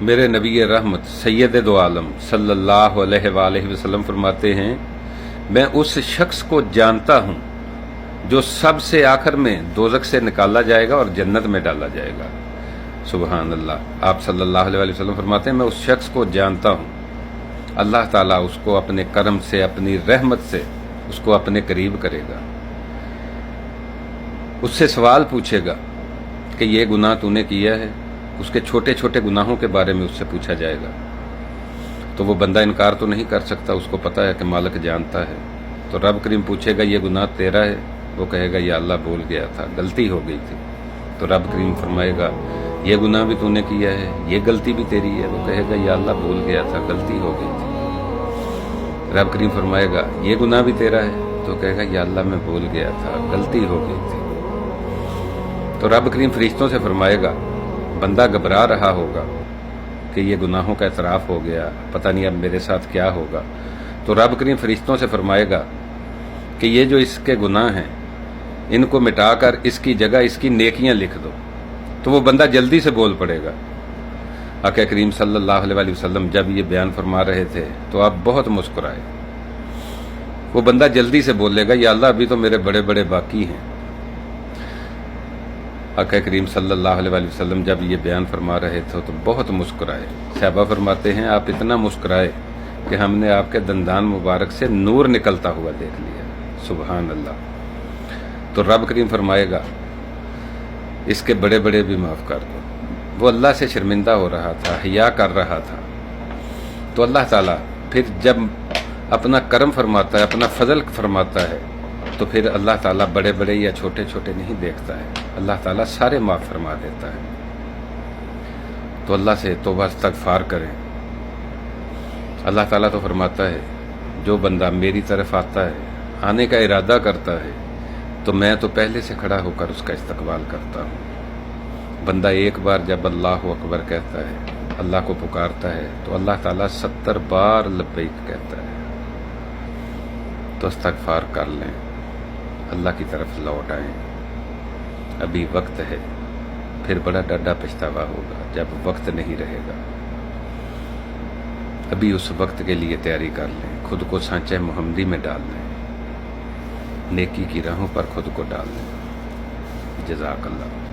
میرے نبی رحمت سید دو عالم صلی اللہ علیہ وآلہ وسلم فرماتے ہیں، میں اس شخص کو جانتا ہوں جو سب سے آخر میں دوزخ سے نکالا جائے گا اور جنت میں ڈالا جائے گا۔ سبحان اللہ۔ آپ صلی اللہ علیہ وآلہ وسلم فرماتے ہیں، میں اس شخص کو جانتا ہوں، اللہ تعالیٰ اس کو اپنے کرم سے، اپنی رحمت سے اس کو اپنے قریب کرے گا، اس سے سوال پوچھے گا کہ یہ گناہ تو نے کیا ہے، اس کے چھوٹے چھوٹے گناہوں کے بارے میں اس سے پوچھا جائے گا۔ تو وہ بندہ انکار تو نہیں کر سکتا، اس کو پتہ ہے کہ مالک جانتا ہے۔ تو رب کریم پوچھے گا یہ گناہ تیرا ہے؟ وہ کہے گا یا اللہ بھول گیا تھا، غلطی ہو گئی تھی۔ تو رب کریم فرمائے گا یہ گناہ بھی تو نے کیا ہے، یہ غلطی بھی تیری ہے؟ وہ کہے گا یا اللہ بھول گیا تھا، غلطی ہو گئی تھی۔ رب کریم فرمائے گا یہ گناہ بھی تیرا ہے؟ تو کہے گا یا اللہ میں بھول گیا تھا، غلطی ہو گئی تھی۔ تو رب کریم فرشتوں سے فرمائے گا بندہ گھبرا رہا ہوگا کہ یہ گناہوں کا اعتراف ہو گیا، پتہ نہیں اب میرے ساتھ کیا ہوگا۔ تو رب کریم فرشتوں سے فرمائے گا کہ یہ جو اس کے گناہ ہیں ان کو مٹا کر اس کی جگہ اس کی نیکیاں لکھ دو۔ تو وہ بندہ جلدی سے بول پڑے گا۔ آقا کریم صلی اللہ علیہ وآلہ وسلم جب یہ بیان فرما رہے تھے تو آپ بہت مسکرائے۔ وہ بندہ جلدی سے بولے گا یا اللہ ابھی تو میرے بڑے بڑے باقی ہیں۔ آقا کریم صلی اللہ علیہ وآلہ وسلم جب یہ بیان فرما رہے تھے تو بہت مسکرائے۔ صحابہ فرماتے ہیں آپ اتنا مسکرائے کہ ہم نے آپ کے دندان مبارک سے نور نکلتا ہوا دیکھ لیا۔ سبحان اللہ۔ تو رب کریم فرمائے گا اس کے بڑے بڑے بھی معاف کر دو۔ وہ اللہ سے شرمندہ ہو رہا تھا، حیا کر رہا تھا۔ تو اللہ تعالیٰ پھر جب اپنا کرم فرماتا ہے، اپنا فضل فرماتا ہے، تو پھر اللہ تعالیٰ بڑے بڑے یا چھوٹے چھوٹے نہیں دیکھتا ہے، اللہ تعالیٰ سارے معاف فرما دیتا ہے۔ تو اللہ سے توبہ استغفار کریں۔ اللہ تعالیٰ تو فرماتا ہے جو بندہ میری طرف آتا ہے، آنے کا ارادہ کرتا ہے، تو میں تو پہلے سے کھڑا ہو کر اس کا استقبال کرتا ہوں۔ بندہ ایک بار جب اللہ اکبر کہتا ہے، اللہ کو پکارتا ہے، تو اللہ تعالیٰ 70 بار لبیک کہتا ہے۔ تو استغفار کر لیں، اللہ کی طرف لوٹ آئیں۔ ابھی وقت ہے، پھر بڑا ڈاڈا پچھتاوا ہوگا جب وقت نہیں رہے گا۔ ابھی اس وقت کے لیے تیاری کر لیں، خود کو سانچہ محمدی میں ڈال لیں، نیکی کی راہوں پر خود کو ڈال لیں۔ جزاک اللہ۔